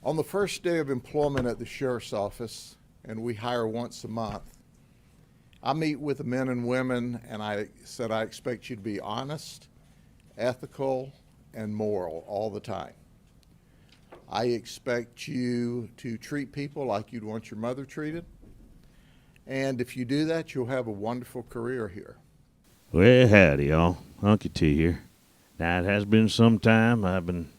On the first day of employment at the Sheriff's Office, and we hire once a month, I meet with the men and women, and I said I expect you to be honest, ethical, and moral all the time. I expect you to treat people like you'd want your mother treated, and if you do that, you'll have a wonderful career here. Well, howdy, y'all. Unky T here. Now, it has been some time. I've been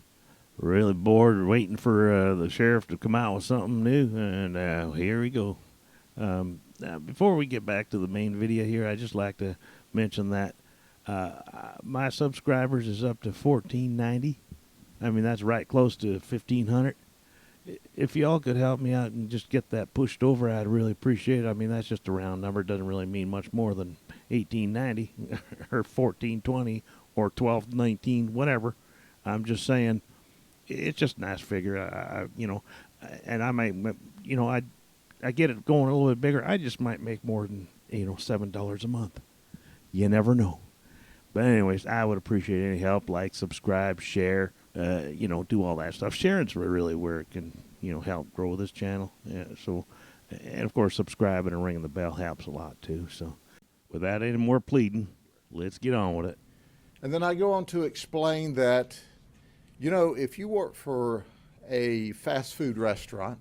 really bored waiting for the sheriff to come out with something new, and here we go. Now, before we get back to the main video here, I'd just like to mention that my subscribers is up to 1,490. I mean, that's right close to 1,500. If y'all could help me out and just get that pushed over, I'd really appreciate it. I mean, that's just a round number. It doesn't really mean much more than 1,890 or 1,420 or 1,219, whatever. I'm just saying, it's just a nice figure, and I might, I get it going a little bit bigger. I just might make more than, $7 a month. You never know. But anyways, I would appreciate any help, like, subscribe, share, do all that stuff. Sharing's really where it can, help grow this channel. Yeah, and of course, subscribing and ringing the bell helps a lot too. So without any more pleading, let's get on with it. And then I go on to explain that, if you work for a fast food restaurant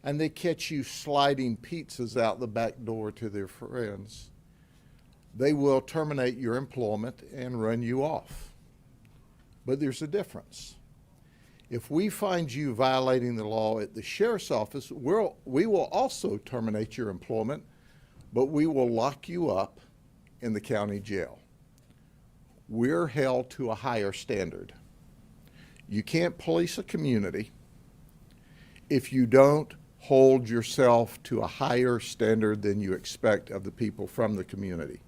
and they catch you sliding pizzas out the back door to their friends, they will terminate your employment and run you off. But there's a difference. If we find you violating the law at the sheriff's office, we will also terminate your employment, but we will lock you up in the county jail. We're held to a higher standard. You can't police a community if you don't hold yourself to a higher standard than you expect of the people from the community.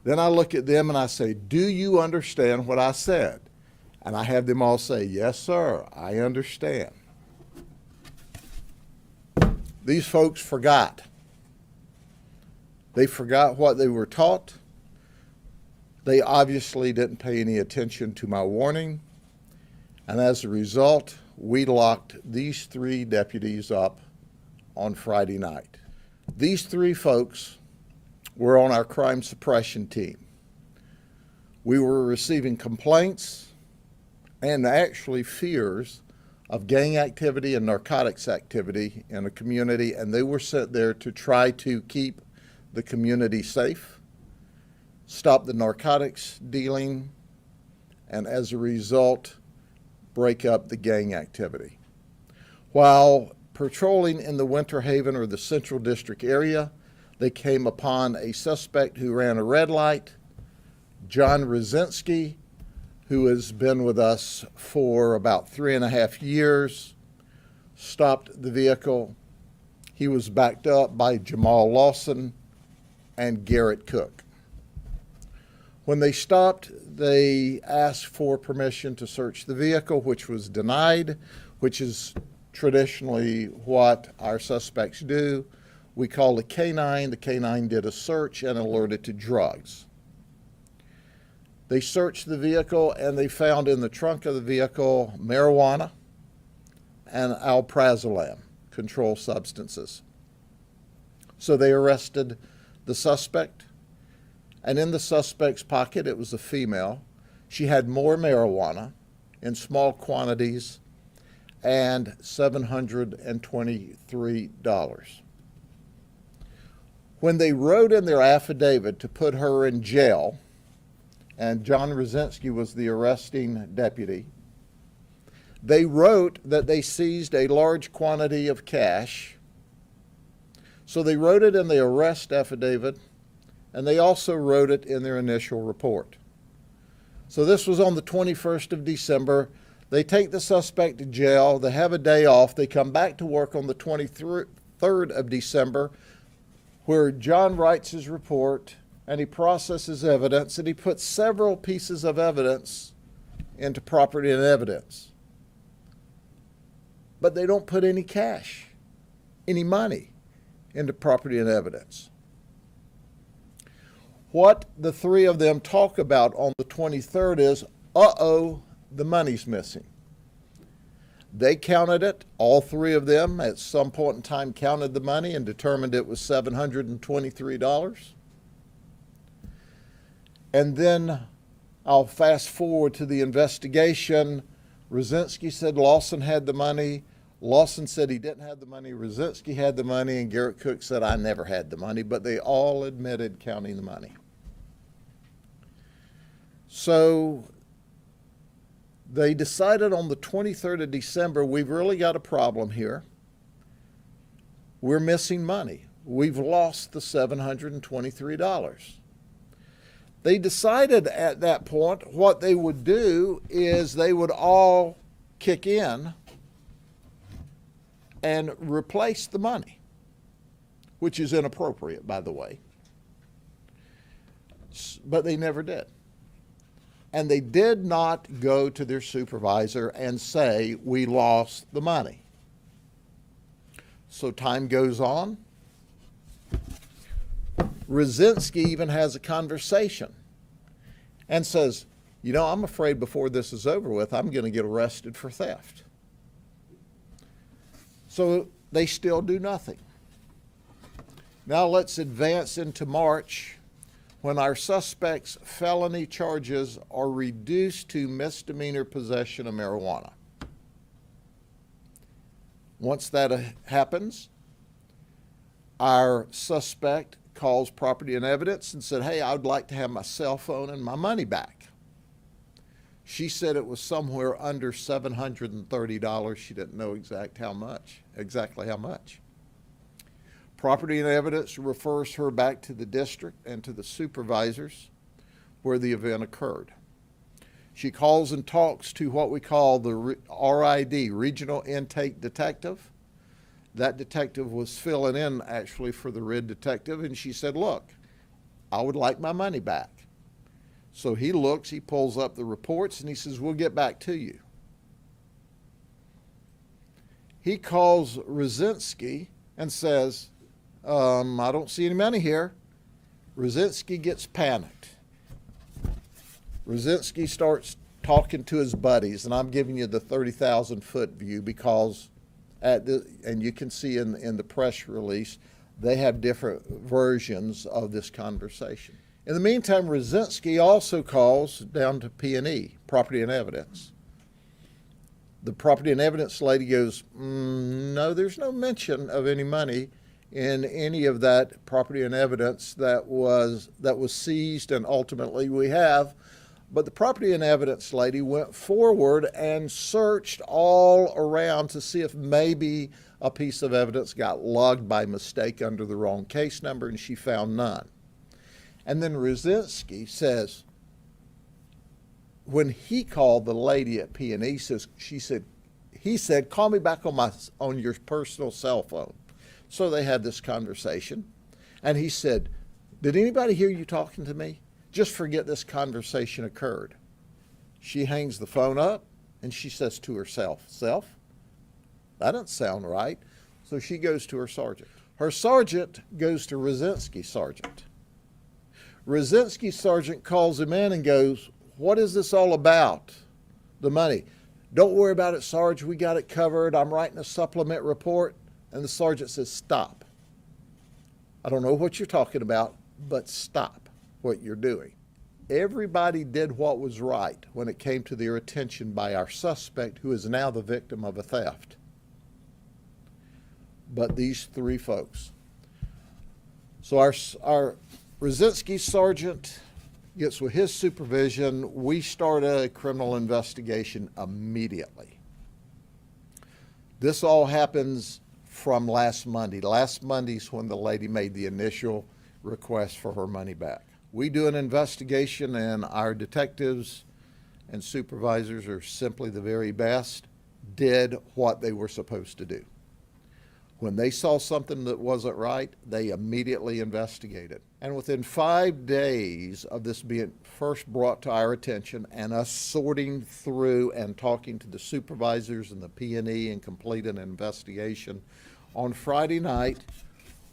Then I look at them and I say, do you understand what I said? And I have them all say, yes, sir, I understand. These folks forgot. They forgot what they were taught. They obviously didn't pay any attention to my warning. And as a result, we locked these 3 deputies up on Friday night. These 3 folks were on our crime suppression team. We were receiving complaints and actually fears of gang activity and narcotics activity in a community, and they were sent there to try to keep the community safe, stop the narcotics dealing, and as a result, break up the gang activity. While patrolling in the Winter Haven or the Central District area, they came upon a suspect who ran a red light, John Rosinski, who has been with us for about 3.5 years, stopped the vehicle. He was backed up by Jamal Lawson and Garrett Cook. When they stopped, they asked for permission to search the vehicle, which was denied, which is traditionally what our suspects do. We called a canine. The canine did a search and alerted to drugs. They searched the vehicle and they found in the trunk of the vehicle marijuana and alprazolam, controlled substances. So they arrested the suspect. And in the suspect's pocket, it was a female. She had more marijuana in small quantities and $723. When they wrote in their affidavit to put her in jail, and John Rosinski was the arresting deputy, they wrote that they seized a large quantity of cash. So they wrote it in the arrest affidavit, and they also wrote it in their initial report. So this was on the 21st of December. They take the suspect to jail. They have a day off. They come back to work on the 23rd of December, where John writes his report, and he processes evidence, and he puts several pieces of evidence into property and evidence. But they don't put any cash, any money into property and evidence. What the 3 of them talk about on the 23rd is, uh-oh, the money's missing. They counted it, all three of them at some point in time counted the money and determined it was $723. And then I'll fast forward to the investigation. Rosinski said Lawson had the money. Lawson said he didn't have the money. Rosinski had the money, and Garrett Cook said I never had the money, but they all admitted counting the money. So they decided on the 23rd of December, we've really got a problem here. We're missing money. We've lost the $723. They decided at that point what they would do is they would all kick in and replace the money, which is inappropriate, by the way. But they never did. And they did not go to their supervisor and say, we lost the money. So time goes on. Rosinski even has a conversation and says, you know, I'm afraid before this is over with, I'm going to get arrested for theft. So they still do nothing. Now let's advance into March, when our suspect's felony charges are reduced to misdemeanor possession of marijuana. Once that happens, our suspect calls Property and Evidence and said, hey, I'd like to have my cell phone and my money back. She said it was somewhere under $730. She didn't know exactly how much. Property and Evidence refers her back to the district and to the supervisors where the event occurred. She calls and talks to what we call the RID, Regional Intake Detective. That detective was filling in actually for the RID detective, and she said, look, I would like my money back. So he looks, he pulls up the reports, and he says, we'll get back to you. He calls Rosinski and says, I don't see any money here. Rosinski gets panicked. Rosinski starts talking to his buddies, and I'm giving you the 30,000-foot view because, and you can see in the press release, they have different versions of this conversation. In the meantime, Rosinski also calls down to P&E, Property and Evidence. The Property and Evidence lady goes, no, there's no mention of any money in any of that property and evidence that was seized and ultimately we have. But the Property and Evidence lady went forward and searched all around to see if maybe a piece of evidence got logged by mistake under the wrong case number, and she found none. And then Rosinski says, when he called the lady at P&E, he said, call me back on your personal cell phone. So they had this conversation, and he said, did anybody hear you talking to me? Just forget this conversation occurred. She hangs the phone up, and she says to herself, that doesn't sound right. So she goes to her sergeant. Her sergeant goes to Rosinski's sergeant. Rosinski's sergeant calls him in and goes, what is this all about, the money? Don't worry about it, Sarge. We got it covered. I'm writing a supplement report. And the sergeant says, stop. I don't know what you're talking about, but stop what you're doing. Everybody did what was right when it came to their attention by our suspect, who is now the victim of a theft. But these three folks. So our Rosinski sergeant gets with his supervision. We start a criminal investigation immediately. This all happens from last Monday. Last Monday's when the lady made the initial request for her money back. We do an investigation, and our detectives and supervisors are simply the very best, did what they were supposed to do. When they saw something that wasn't right, they immediately investigated. And within 5 days of this being first brought to our attention and us sorting through and talking to the supervisors and the P&E and completing an investigation, on Friday night,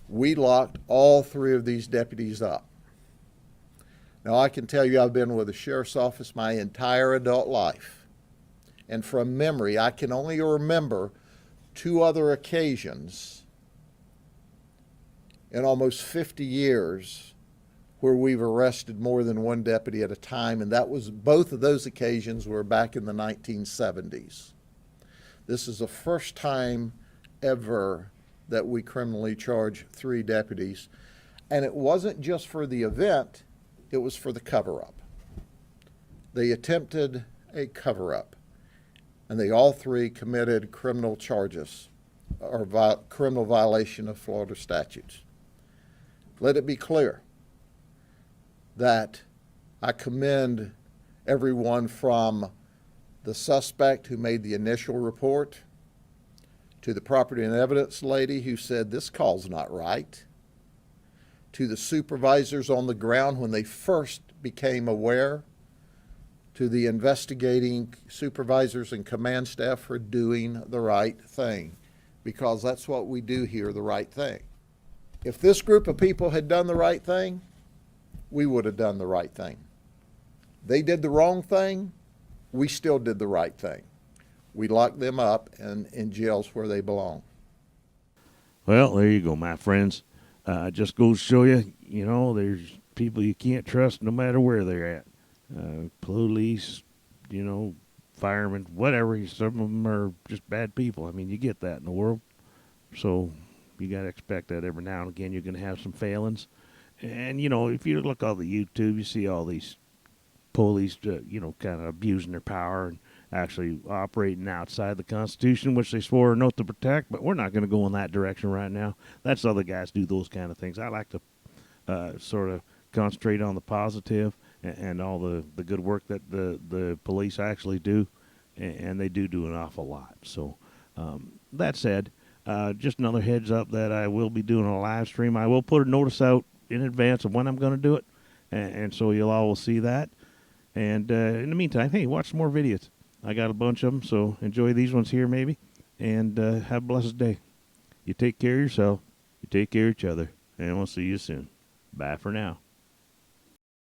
we locked all three of these deputies up. Now, I can tell you I've been with the sheriff's office my entire adult life. And from memory, I can only remember 2 other occasions in almost 50 years where we've arrested more than 1 deputy at a time, and both of those occasions were back in the 1970s. This is the first time ever that we criminally charged 3 deputies, and it wasn't just for the event, it was for the cover-up. They attempted a cover-up, and they all 3 committed criminal charges or criminal violation of Florida statutes. Let it be clear that I commend everyone from the suspect who made the initial report to the property and evidence lady who said this call's not right, to the supervisors on the ground when they first became aware, to the investigating supervisors and command staff for doing the right thing, because that's what we do here, the right thing. If this group of people had done the right thing, we would have done the right thing. They did the wrong thing, we still did the right thing. We locked them up and in jails where they belong. Well, there you go, my friends. Just goes to show you, there's people you can't trust no matter where they're at. Police, firemen, whatever. Some of them are just bad people. I mean, you get that in the world. So you got to expect that every now and again you're going to have some failings. And, if you look on the YouTube, you see all these police, kind of abusing their power and actually operating outside the Constitution, which they swore an oath to protect. But we're not going to go in that direction right now. That's other guys do those kind of things. I like to sort of concentrate on the positive and all the good work that the police actually do, and they do an awful lot. So that said, just another heads up that I will be doing a live stream. I will put a notice out in advance of when I'm going to do it, and so you'll all will see that. And in the meantime, hey, watch some more videos. I got a bunch of them, so enjoy these ones here maybe, and have a blessed day. You take care of yourself, you take care of each other, and we'll see you soon. Bye for now.